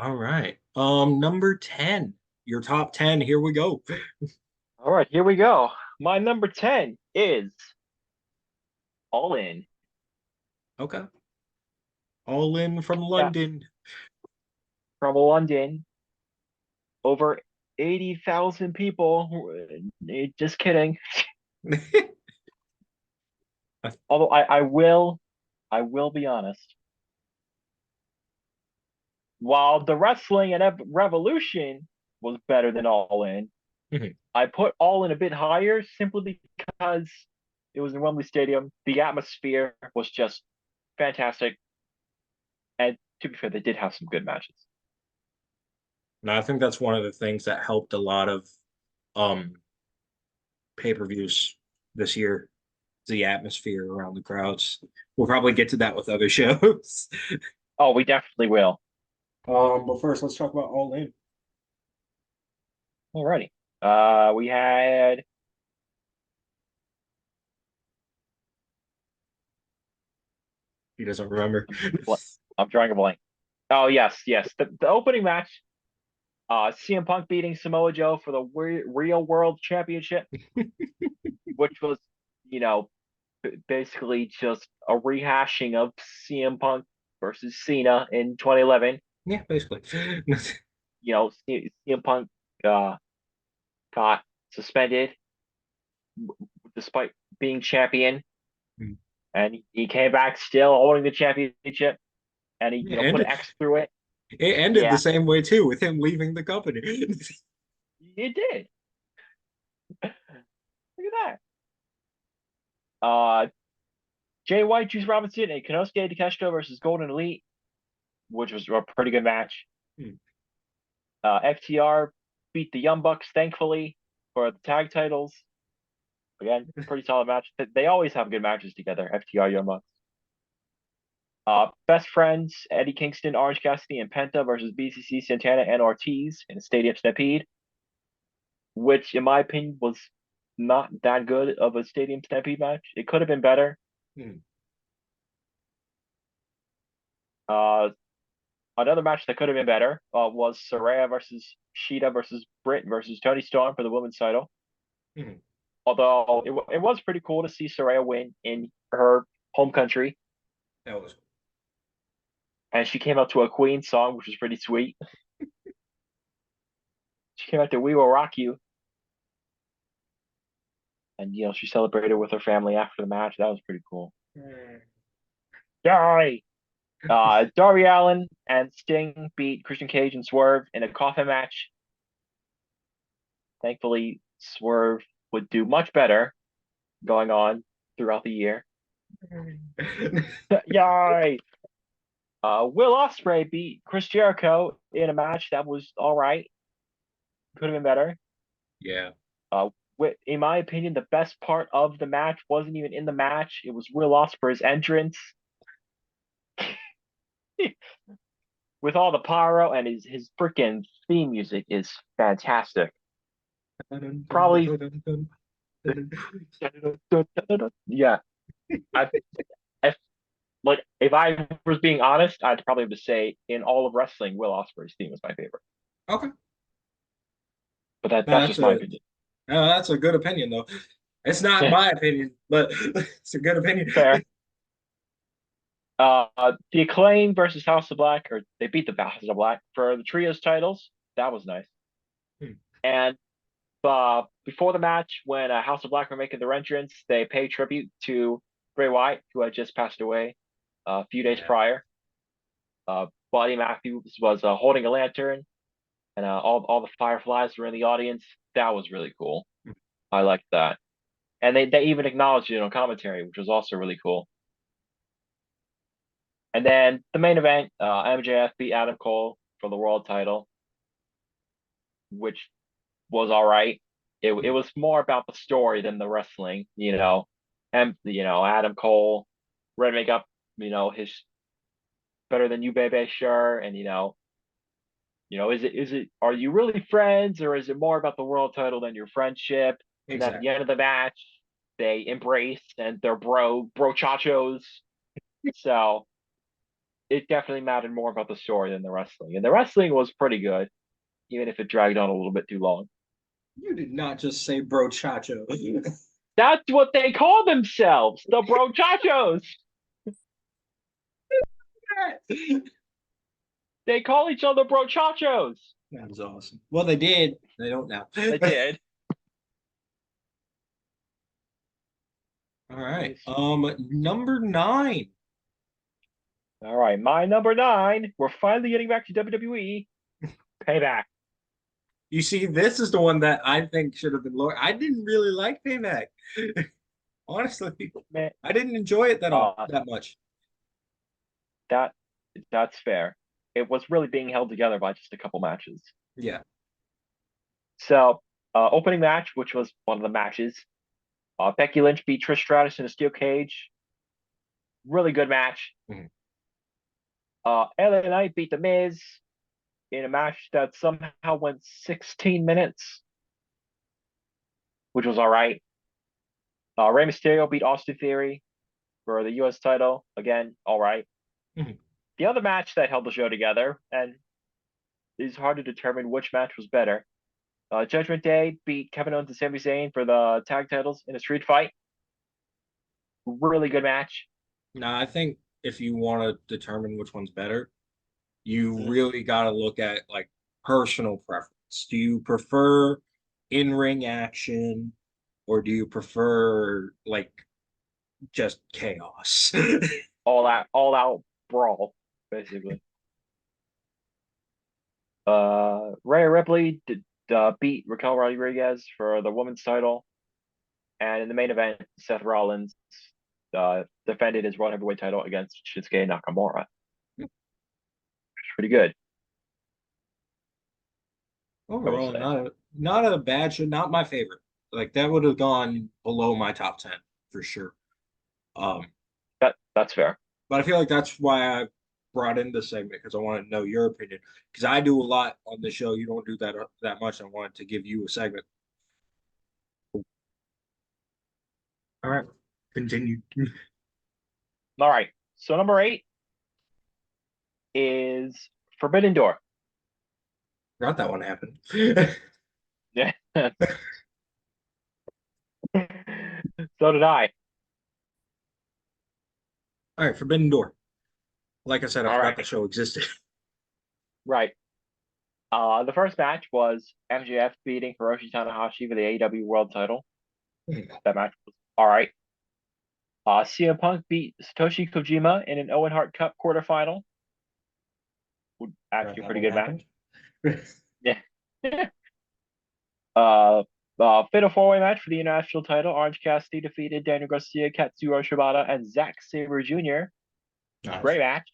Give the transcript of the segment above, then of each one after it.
All right. Number 10. Your top 10. Here we go. All right, here we go. My number 10 is All In. Okay. All in from Yeah, London. from London. Over 80,000 people. Just kidding. Although I will be honest. While the wrestling and Revolution was better than All In, Mhm. I put All In a bit higher simply because it was in Wembley Stadium. The atmosphere was just fantastic. And to be fair, they did have some good matches. And I think that's one of the things that helped a lot of um pay-per-views this year. The atmosphere around the crowds. We'll probably get to that with other shows. Oh, we definitely will. But first let's talk about All In. Alrighty. We had He doesn't remember. I'm drawing a blank. Oh yes, yes. The opening match, CM Punk beating Samoa Joe for the Real World Championship, which was, you know, basically just a rehashing of CM Punk versus Cena in 2011. Yeah, basically. CM Punk uh, got suspended despite being champion, and he came back still holding the championship, and he, Yeah, put and an X through it. it ended the Yeah, same way too, with him leaving the company. it did. Look at that. Jay White, Juice Robinson, and Konosuke Takeshita versus Golden Elite, which was a pretty good match. FTR beat the Young Bucks, thankfully, for the tag titles. Again, pretty solid match. They always have good matches together, FTR Young Bucks. Best friends, Eddie Kingston, Orange Cassidy, and Penta versus BCC, Santana, and Ortiz in a Stadium Stampede, which, in my opinion, was not that good of a Stadium Stampede match. It could have been better. Uh, Another match that could have been better was Saraya versus Shida versus Britt versus Tony Storm for the women's title. Although it was pretty cool to see Saraya win in her home country, That was and she came out to a Queen song, which was pretty sweet. She came out to "We Will Rock You," and she celebrated with her family after the match. That was pretty cool. Die. Darby Allin and Sting beat Christian Cage and Swerve in a coffin match. Thankfully, Swerve would do much better going on throughout the year. Yay! Will Ospreay beat Chris Jericho in a match that was all right. Could have been better. yeah. Uh, in my opinion, the best part of the match wasn't even in the match. It was Will Ospreay's entrance with all the pyro, and his freaking theme music is fantastic. Probably, yeah. I if if I was being honest, I'd probably have to say in all of wrestling, Will Ospreay's theme is my favorite. Okay. But that's That's just my a opinion. that's a good opinion though. It's not Yeah, my opinion, but it's a good opinion. fair. The Acclaim versus House of Black, or they beat the House of Black for the trios titles. That was nice. And before the match, when House of Black were making their entrance, they paid tribute to Bray Wyatt, who had just passed away a few days Yeah. prior. Buddy Matthews was holding a lantern, and all the fireflies were in the audience. That was really cool. I liked that, and they even acknowledged it on commentary, which was also really cool. And then the main event, MJF beat Adam Cole for the world title, which was all right. It was more about the story than the wrestling, and Adam Cole, red makeup, his better than you, baby, sure, and is it are you really friends, or is it more about the world title than your friendship? And at the Exactly. end of the match, they embrace and they're bro chachos. So it definitely mattered more about the story than the wrestling. And the wrestling was pretty good, even if it dragged on a little bit too long. You did not just say brochacho. That's what they call themselves, the brochachos. They call each other brochachos. That was awesome. Well, they did. They don't now. They did. All right. Number 9. All right, my number 9. We're finally getting back to WWE. Payback. You see, this is the one that I think should have been lower. I didn't really like Payback. Honestly, Man, I didn't enjoy it uh, that much. that that's fair. It was really being held together by just a couple matches. Yeah. So, opening match, which was one of the matches, Becky Lynch beat Trish Stratus in a steel cage. Really good match. Mhm. LA Knight beat The Miz in a match that somehow went 16 minutes, which was all right. Rey Mysterio beat Austin Theory for the U.S. title. Again, all right. Mhm. The other match that held the show together, and it's hard to determine which match was better. Judgment Day beat Kevin Owens and Sami Zayn for the tag titles in a street fight. Really good match. Now, I think if you want to determine which one's better, you Mhm. really got to look at like personal preference. Do you prefer in-ring action or do you prefer like just chaos? All out brawl, basically. Rhea Ripley beat Raquel Rodriguez for the women's title, and in the main event, Seth Rollins defended his World Heavyweight title against Shinsuke Nakamura. Pretty good, I will Overall, say. not a bad show, not my favorite. Like that would have gone below my top 10 for sure. Um, That's fair. but I feel like that's why I brought in this segment because I want to know your opinion. Because I do a lot on the show, you don't do that much. I wanted to give you a segment. All right, continue. All right. So number 8 is Forbidden Door. Forgot that one happened. Yeah. So did I. All right, Forbidden Door. Like I said, I All forgot right. the show existed. Right. The first match was MJF beating Hiroshi Tanahashi for the AEW World Title. That match was all right. CM Punk beat Satoshi Kojima in an Owen Hart Cup quarterfinal. Forgot Actually, a that pretty one good match. happened. Yeah. Fatal four-way match for the international title. Orange Cassidy defeated Daniel Garcia, Katsuyori Shibata, and Zack Sabre Jr. Nice. Great match.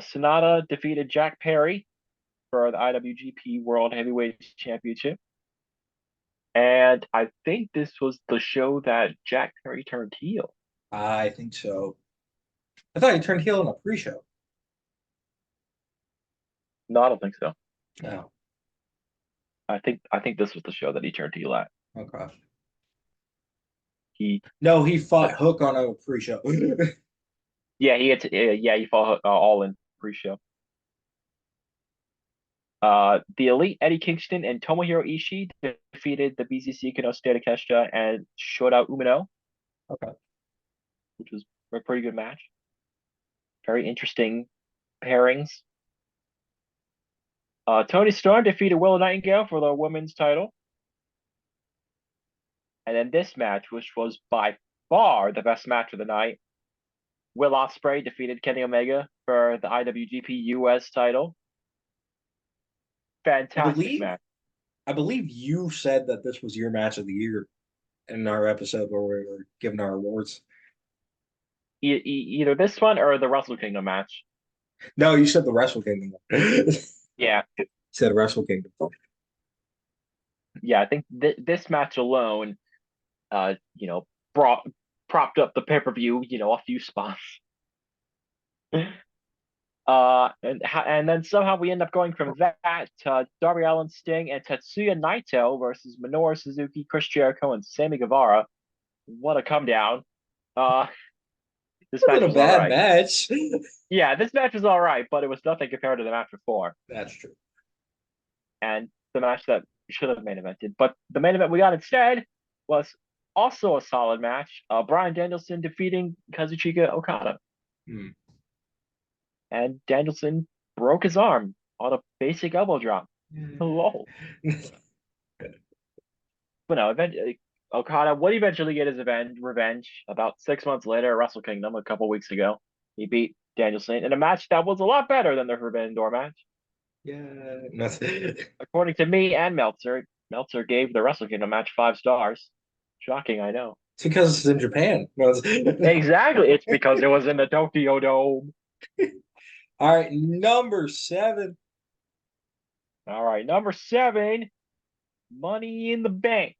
Sonata defeated Jack Perry for the IWGP World Heavyweight Championship. And I think this was the show that Jack Perry turned heel. I think so. I thought he turned heel in a pre-show. No, I don't think so. No. I think this was the show that he turned heel at. Okay. He No, he fought Hook on a pre-show. Yeah, he fought all in pre-show. The Elite Eddie Kingston and Tomohiro Ishii defeated the BCC Konosuke Takeshita and Shota Umino, Okay. which was a pretty good match. Very interesting pairings. Tony Storm defeated Willow Nightingale for the women's title. And then this match, which was by far the best match of the night, Will Ospreay defeated Kenny Omega for the IWGP US title. I Fantastic believe match. I believe you said that this was your match of the year in our episode where we were giving our awards. Either this one or the Wrestle Kingdom match. No, you said the Wrestle Kingdom one. You Yeah, said Wrestle Kingdom. yeah. I think this match alone, you know, brought propped up the pay-per-view, a few spots. And then somehow we end up going from that to Darby Allin, Sting, and Tetsuya Naito versus Minoru Suzuki, Chris Jericho, and Sammy Guevara. What a come down! Uh, This Wasn't match a was all bad right. match. Yeah, this match was all right, but it was nothing compared to the match before That's true. and the match that should have main evented. But the main event we got instead was also a solid match. Bryan Danielson defeating Kazuchika Okada, Hmm. and Danielson broke his arm on a basic elbow drop. Lol. But no, Okada would eventually get his revenge about 6 months later at Wrestle Kingdom a couple weeks ago. He beat Danielson in a match that was a lot better than the Forbidden Door match. Yeah, nothing. According to me and Meltzer, Meltzer gave the Wrestle Kingdom match 5 stars. Shocking, I know. It's because it's in Japan. No, Exactly. It's because it was in the Tokyo Dome. All right, number 7. All right, number 7, Money in the Bank.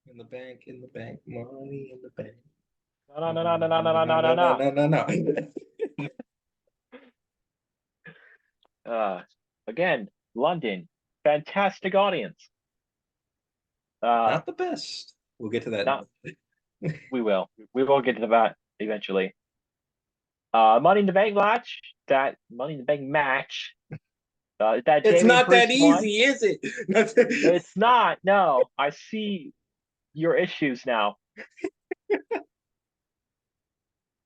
In the bank, in the bank, money in the bank. No, No, no, no, no, no, no, no, no, no, no, no, no, no, no, no, no, no. no. Again, London, fantastic audience. Uh, Not the best. We'll get to that. not we will. We will get to that eventually. Money in the Bank match. That Money in the Bank match. That It's Damian not that Priest won. easy, is it? It's not. No, I see your issues now.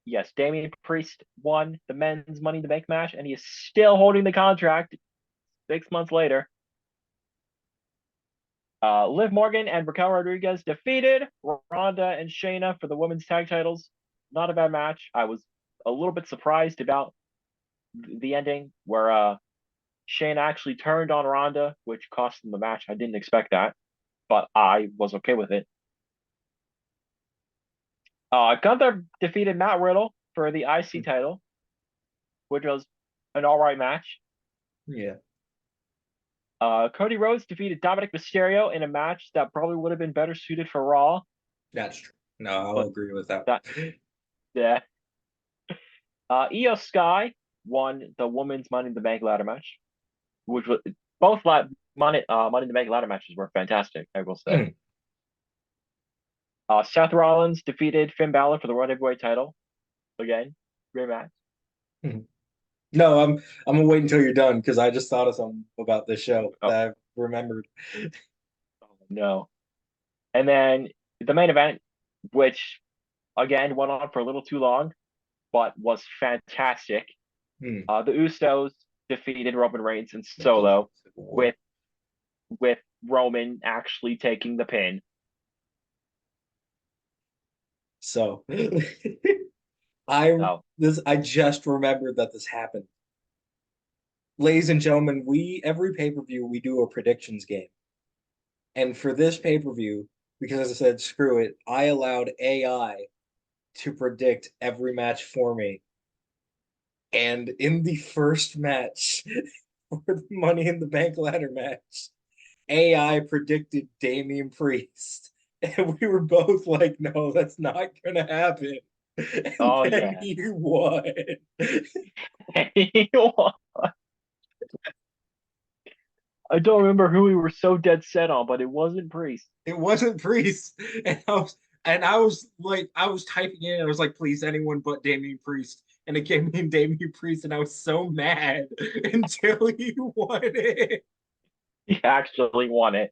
Yes, Damian Priest won the men's Money in the Bank match, and he is still holding the contract 6 months later. Liv Morgan and Raquel Rodriguez defeated Ronda and Shayna for the women's tag titles. Not a bad match. I was a little bit surprised about the ending where Shayna actually turned on Ronda, which cost them the match. I didn't expect that, but I was okay with it. Gunther defeated Matt Riddle for the IC title, which was an all right match. Yeah, Cody Rhodes defeated Dominic Mysterio in a match that probably would have been better suited for Raw, that's true. No, I'll but agree with that. that yeah. Io Sky won the women's Money in the Bank ladder match, which was both Money in the Bank ladder matches were fantastic. I will say. Mm. Seth Rollins defeated Finn Balor for the World Heavyweight title. Again, great match. Mm. No, I'm gonna wait until you're done because I just thought of something about this show Oh, that I remembered. no. And then the main event, which again went on for a little too long, but was fantastic. Hmm. The Usos defeated Roman Reigns and What the Solo war? with with Roman actually taking the pin. So I So I just remembered that this happened. Ladies and gentlemen, we every pay-per-view we do a predictions game. And for this pay-per-view, because as I said, screw it, I allowed AI to predict every match for me. And in the first match for the Money in the Bank ladder match, AI predicted Damian Priest. And we were both like, no, that's not gonna happen. And oh then yeah. he won. I don't remember who we were so dead set on, but it wasn't Priest. It wasn't Priest. And I was typing in, I was like, please, anyone but Damian Priest. And it gave me Damian Priest, and I was so mad until he won it. He actually won it.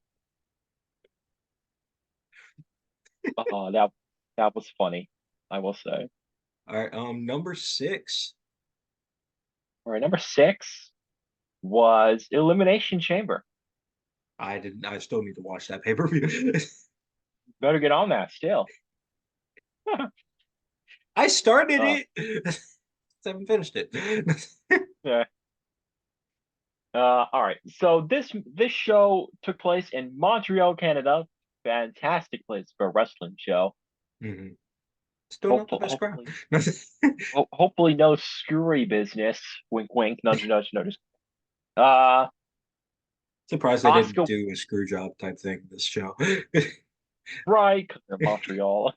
Oh, that was funny, I will say. All right, number 6. All right, number 6 was Elimination Chamber. I still need to watch that pay-per-view. Better get on that still. I started uh, it. Haven't finished it. yeah. All right. So this show took place in Montreal, Canada. Fantastic place for a wrestling show. Mhm. Still not the Hopefully, best crowd. hopefully no screwy business. Wink, wink. Nudge, nudge, nudge. Uh, Surprised they didn't Oscar, do a screw job type thing this show. right? 'Cause they're Montreal.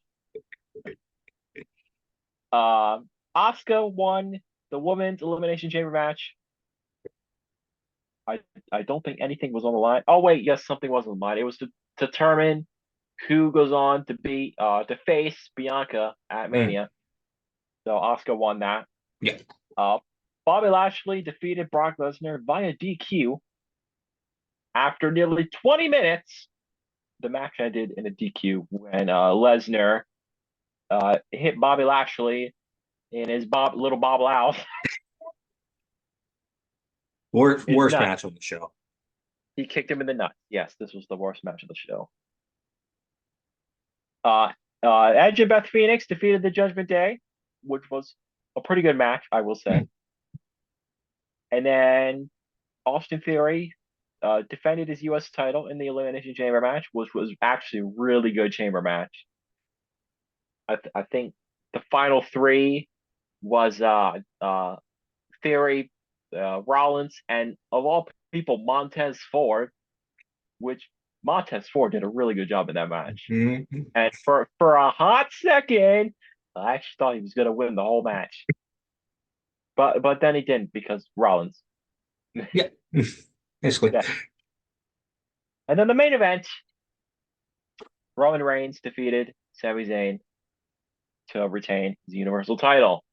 Oscar won the women's elimination chamber match. I I don't think anything was on the line. Oh wait, yes, something was on the line. It was to determine who goes on to be to face Bianca at Mm. Mania. So Oscar won that. Yeah. Uh, Bobby Lashley defeated Brock Lesnar via DQ after nearly 20 minutes. The match ended in a DQ when Lesnar hit Bobby Lashley in his little bobble out. His Worst nut. match on the show. He kicked him in the nuts. Yes, this was the worst match of the show. Edge and Beth Phoenix defeated the Judgment Day, which was a pretty good match, I will say. And then Austin Theory defended his U.S. title in the Elimination Chamber match, which was actually a really good chamber match. I think the final three was Theory, Rollins, and of all people, Montez Ford, which Montez Ford did a really good job in that match. Mm-hmm. And for a hot second, I actually thought he was going to win the whole match, but then he didn't because Rollins. Yeah. Basically. Yeah. And then the main event, Roman Reigns defeated Sami Zayn to retain his Universal title.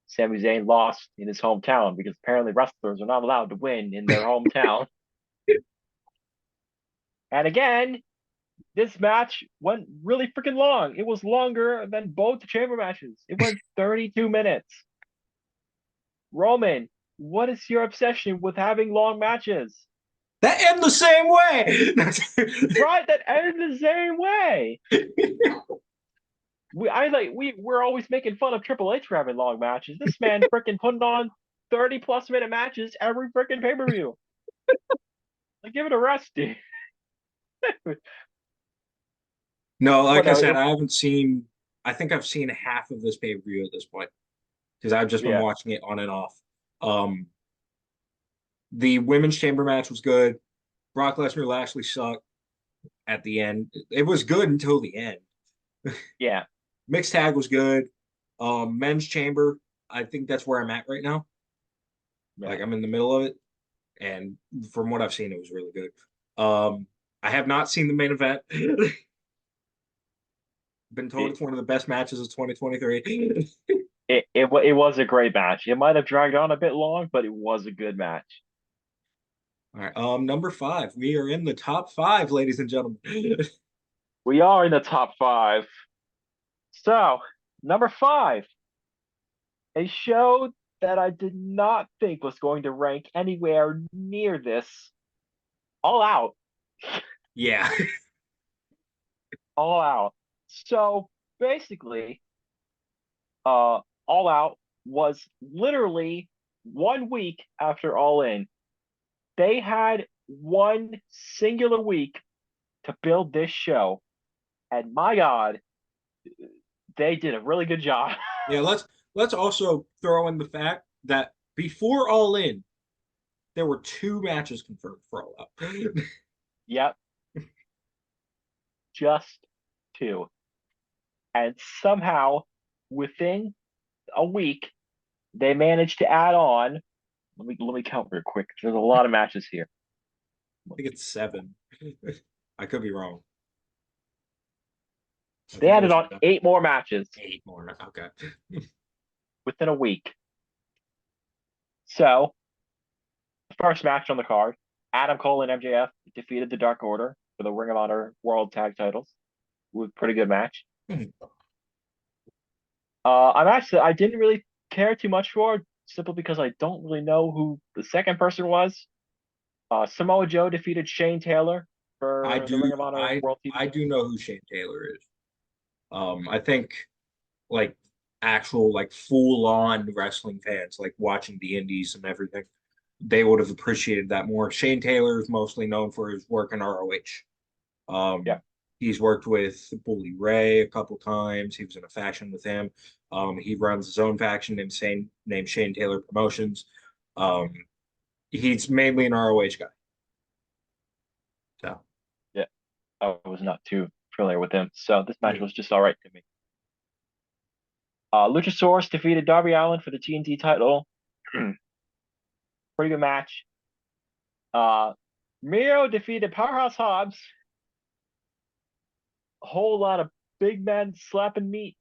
Sami Zayn lost in his hometown because apparently wrestlers are not allowed to win in their hometown. And again, this match went really freaking long. It was longer than both chamber matches. It went 32 minutes. Roman, what is your obsession with having long matches? That end the same way. Right, that ended the same way. We're always making fun of Triple H for having long matches. This man freaking putting on 30-plus minute matches every freaking pay-per-view. Like, give it a rest, dude. No, But like I no, said, I haven't seen. I think I've seen half of this pay per view at this point because I've just been yeah, watching it on and off. Um, the women's chamber match was good. Brock Lesnar Lashley sucked at the end. It was good until the end. yeah, Mixed tag was good. Men's chamber, I think that's where I'm at right now. yeah. Like I'm in the middle of it, and from what I've seen, it was really good. I have not seen the main event. Been told It, it's one of the best matches of 2023. it was a great match. It might have dragged on a bit long, but it was a good match. All right. Number five. We are in the top five, ladies and gentlemen. We are in the top five. So, number five, a show that I did not think was going to rank anywhere near this. All Out. Yeah. All Out. So basically, uh, All Out was literally 1 week after All In. They had one singular week to build this show, and my God, they did a really good job. Yeah, let's also throw in the fact that before All In, there were two matches confirmed for All Out. Yep, just two. And somehow, within a week, they managed to add on. Let me count real quick. There's a lot of matches here. I think it's seven. I could be wrong. I They think added there's on 8 more matches eight more. Okay. within a week. So, the first match on the card, Adam Cole and MJF defeated the Dark Order for the Ring of Honor World Tag Titles. It was a pretty good match. I didn't really care too much for it, simply because I don't really know who the second person was. Samoa Joe defeated Shane Taylor I for the do Ring of Honor I World TV I do know who Shane Taylor is. I think like actual like full on wrestling fans, like watching the indies and everything, they would have appreciated that more. Shane Taylor is mostly known for his work in ROH. Yeah. He's worked with Bully Ray a couple times. He was in a faction with him. He runs his own faction named Shane Taylor Promotions. Um, he's mainly an ROH guy. So Yeah. I was not too familiar with him. So this match mm. was just all right to me. Luchasaurus defeated Darby Allin for the TNT title. Pretty good match. Uh, Miro defeated Powerhouse Hobbs. A whole lot of big men slapping meat.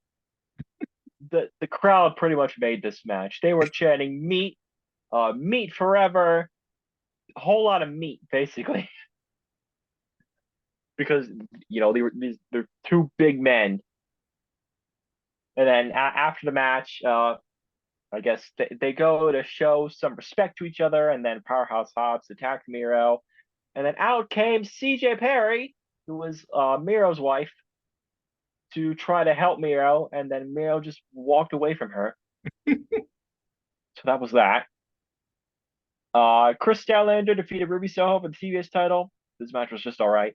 the crowd pretty much made this match. They were chanting meat, meat forever, a whole lot of meat basically, because they're two big men. And then after the match, I guess they go to show some respect to each other, and then Powerhouse Hobbs attacked Miro, and then out came CJ Perry, who was Miro's wife, to try to help Miro, and then Miro just walked away from her. So that was that. Chris Statlander defeated Ruby Soho for the TBS title. This match was just all right.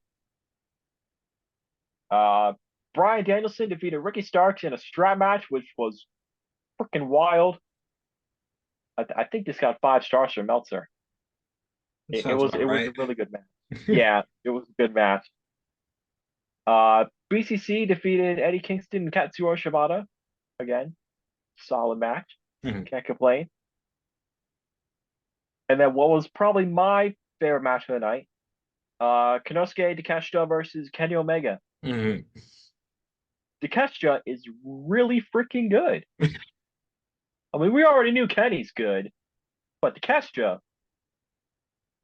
Bryan Danielson defeated Ricky Starks in a strap match, which was freaking wild. I think this got 5 stars from Meltzer. Sounds about It was right. a really good match. Yeah, it was a good match. BCC defeated Eddie Kingston and Katsuo Shibata. Again, solid match. Mhm. Can't complain. And then what was probably my favorite match of the night, Konosuke Takeshita versus Kenny Omega. Mhm. Takeshita is really freaking good. I mean, we already knew Kenny's good, but Takeshita,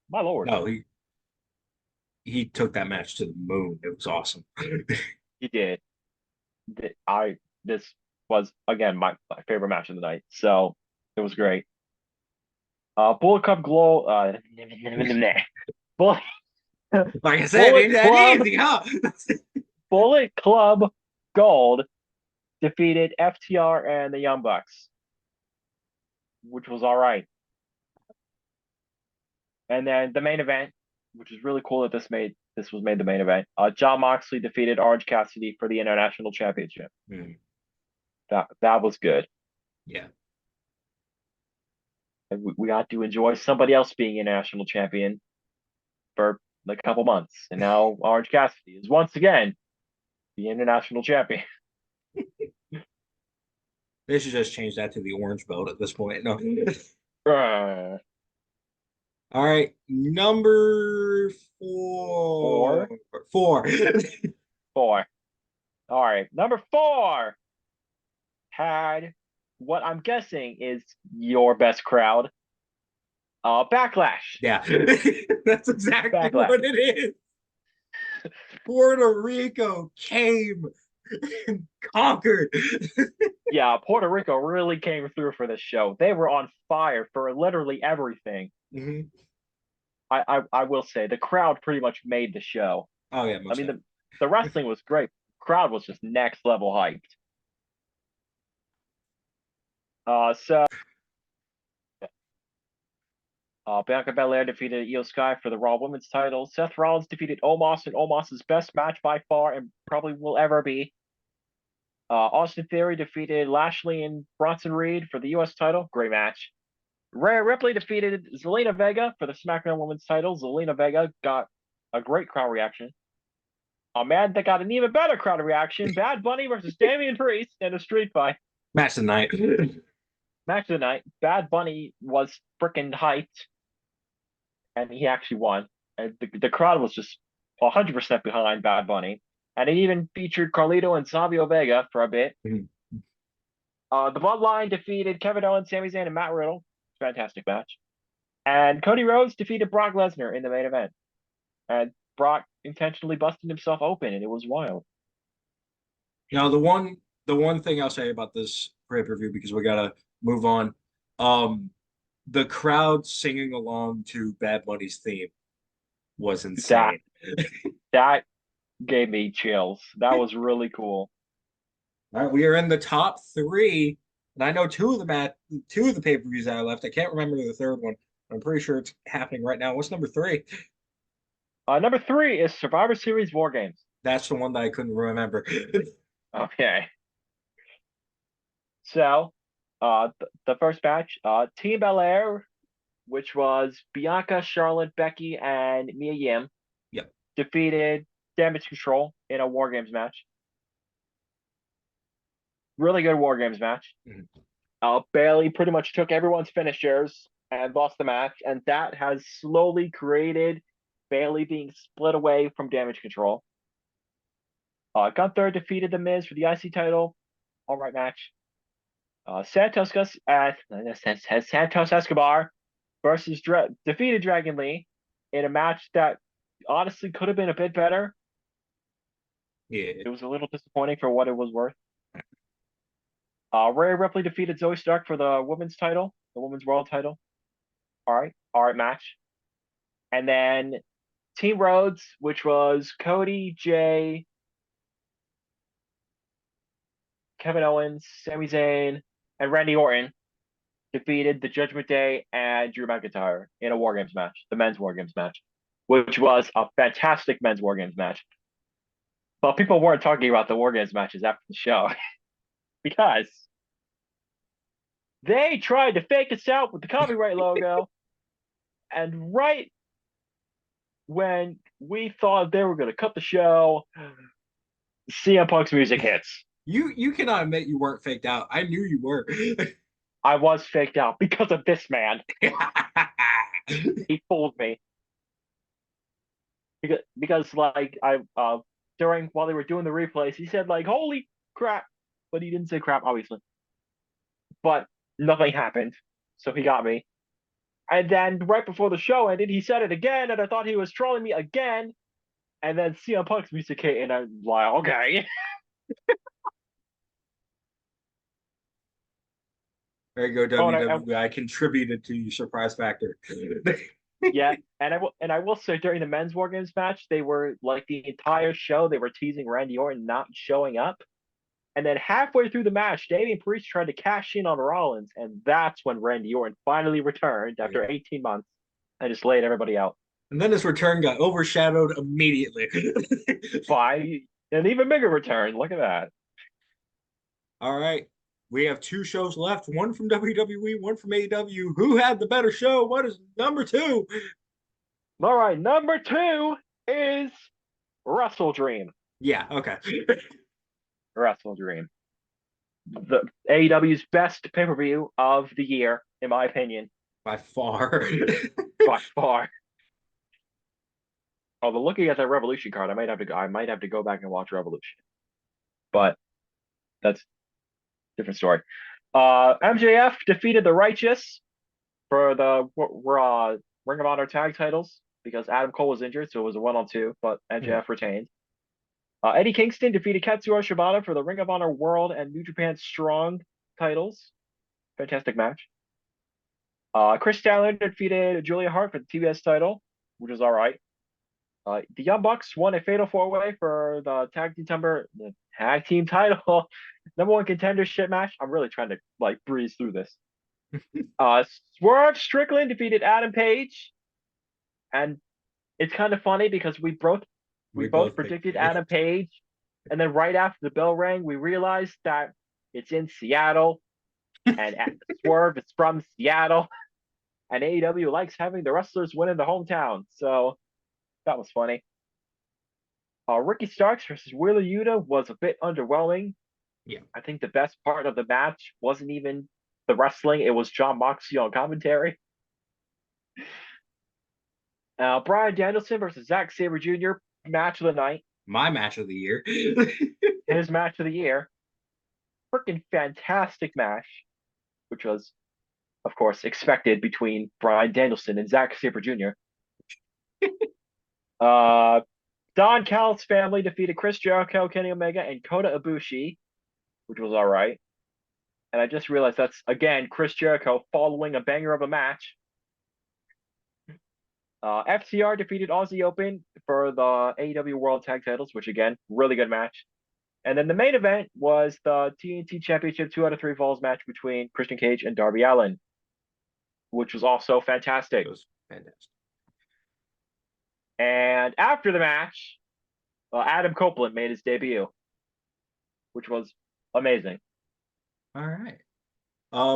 my lord, No, he took that match to the moon. It was awesome. he did. This was again my favorite match of the night, so it was great. Bullet Club Glow, Bullet, Like I said, Bullet ain't that Club, easy, huh? Bullet Club Gold defeated FTR and the Young Bucks, which was all right. And then the main event, which is really cool that this was made the main event. John Moxley defeated Orange Cassidy for the International Championship. Mhm. That was good. Yeah. And we got to enjoy somebody else being a national champion for like a couple months, and now Orange Cassidy is once again the international champion. They should just change that to the orange belt at this point. No. Uh, All right, number four. four, Four. 4. All right, number 4 had what I'm guessing is your best crowd. Backlash. Yeah, that's exactly Backlash. what it is. Puerto Rico came and conquered. Yeah, Puerto Rico really came through for this show. They were on fire for literally everything. Mhm. I will say the crowd pretty much made the show. Oh yeah, I most mean definitely. the wrestling was great. Crowd was just next level hyped. So Bianca Belair defeated Io Sky for the Raw Women's title. Seth Rollins defeated Omos in Omos's best match by far and probably will ever be. Austin Theory defeated Lashley and Bronson Reed for the U.S. title. Great match. Rhea Ripley defeated Zelina Vega for the SmackDown Women's title. Zelina Vega got a great crowd reaction. A man that got an even better crowd reaction: Bad Bunny versus Damian Priest in a street fight. Match of the night. Match of the night. Bad Bunny was freaking hyped, and he actually won. And the crowd was just 100% behind Bad Bunny. And it even featured Carlito and Savio Vega for a bit. Mhm. The Bloodline defeated Kevin Owens, Sami Zayn, and Matt Riddle. Fantastic match. And Cody Rhodes defeated Brock Lesnar in the main event. And Brock intentionally busted himself open, and it was wild. Now the one thing I'll say about this pay-per-view, because we gotta move on, um, the crowd singing along to Bad Bunny's theme was That insane. that gave me chills. That was really cool. All right, we are in the top three, and I know two of the pay-per-views that I left. I can't remember the third one. I'm pretty sure it's happening right now. What's number three? Number 3 is Survivor Series War Games. That's the one that I couldn't remember. Okay. So, the first match, Team Belair, which was Bianca, Charlotte, Becky, and Mia Yim, Yep. defeated Damage Control in a War Games match. Really good War Games match. Mhm. Bailey pretty much took everyone's finishers and lost the match, and that has slowly created Bailey being split away from Damage Control. Gunther defeated The Miz for the IC title. All right match. Santos Escobar versus defeated Dragon Lee in a match that honestly could have been a bit better. Yeah. It was a little disappointing for what it was worth. Rhea Ripley defeated Zoe Stark for the women's title, the women's world title. All right match. And then Team Rhodes, which was Cody, Jay, Kevin Owens, Sami Zayn, and Randy Orton defeated the Judgment Day and Drew McIntyre in a War Games match, the men's War Games match, which was a fantastic men's War Games match. But people weren't talking about the War Games matches after the show because they tried to fake us out with the copyright logo. And right when we thought they were going to cut the show, CM Punk's music hits. You cannot admit you weren't faked out. I knew you were. I was faked out because of this man. He fooled me. Because like I during while they were doing the replays, he said like holy crap, but he didn't say crap obviously. But nothing happened, so he got me. And then right before the show ended, he said it again, and I thought he was trolling me again. And then CM Punk's music hit, and I'm like, okay. There you go, Oh, WWE. I contributed to your surprise factor. yeah, and I will say during the men's War Games match, they were like the entire show they were teasing Randy Orton not showing up, and then halfway through the match, Damian Priest tried to cash in on Rollins, and that's when Randy Orton finally returned after 18 months and just laid everybody out. And then his return got overshadowed immediately. By an even bigger return. Look at that. All right. We have two shows left, one from WWE, one from AEW. Who had the better show? What is number two? All right, number two is Wrestle Dream. Yeah, okay. Wrestle Dream. The AEW's best pay-per-view of the year, in my opinion. By far. By far. Although looking at that Revolution card, I might have to go back and watch Revolution. But that's a different story. MJF defeated the Righteous for the Ring of Honor tag titles because Adam Cole was injured, so it was a 1-on-2, but MJF retained. Eddie Kingston defeated Katsuyori Shibata for the Ring of Honor World and New Japan Strong titles. Fantastic match. Chris Statlander defeated Julia Hart for the TBS title, which was all right. The Young Bucks won a fatal four-way for the tag team title, number one contendership match. I'm really trying to like breeze through this. Swerve Strickland defeated Adam Page, and it's kind of funny because we both predicted Adam Page, and then right after the bell rang, we realized that it's in Seattle, and Swerve is from Seattle, and AEW likes having the wrestlers win in the hometown, so that was funny. Ricky Starks versus Wheeler Yuta was a bit underwhelming. Yeah. I think the best part of the match wasn't even the wrestling, it was John Moxley on commentary. Bryan Danielson versus Zack Sabre Jr. match of the night. My match of the year. His match of the year. Freaking fantastic match, which was, of course, expected between Bryan Danielson and Zack Sabre Jr. Don Callis' family defeated Chris Jericho, Kenny Omega, and Kota Ibushi, which was all right. And I just realized that's, again, Chris Jericho following a banger of a match. FTR defeated Aussie Open for the AEW World Tag Titles, which, again, really good match. And then the main event was the TNT Championship 2 out of 3 falls match between Christian Cage and Darby Allin, which was also fantastic. It was fantastic. And after the match, Adam Copeland made his debut, which was amazing. All right.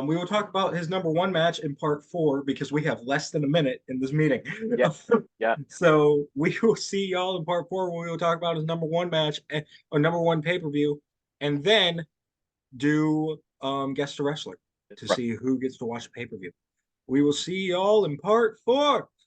We will talk about his number one match in part 4 because we have less than a minute in this meeting. Yeah. Yeah. So we will see y'all in part 4 when we will talk about his number one match or number one pay-per-view, and then do guest to wrestler to see who gets to watch the pay-per-view. We will see y'all in part 4.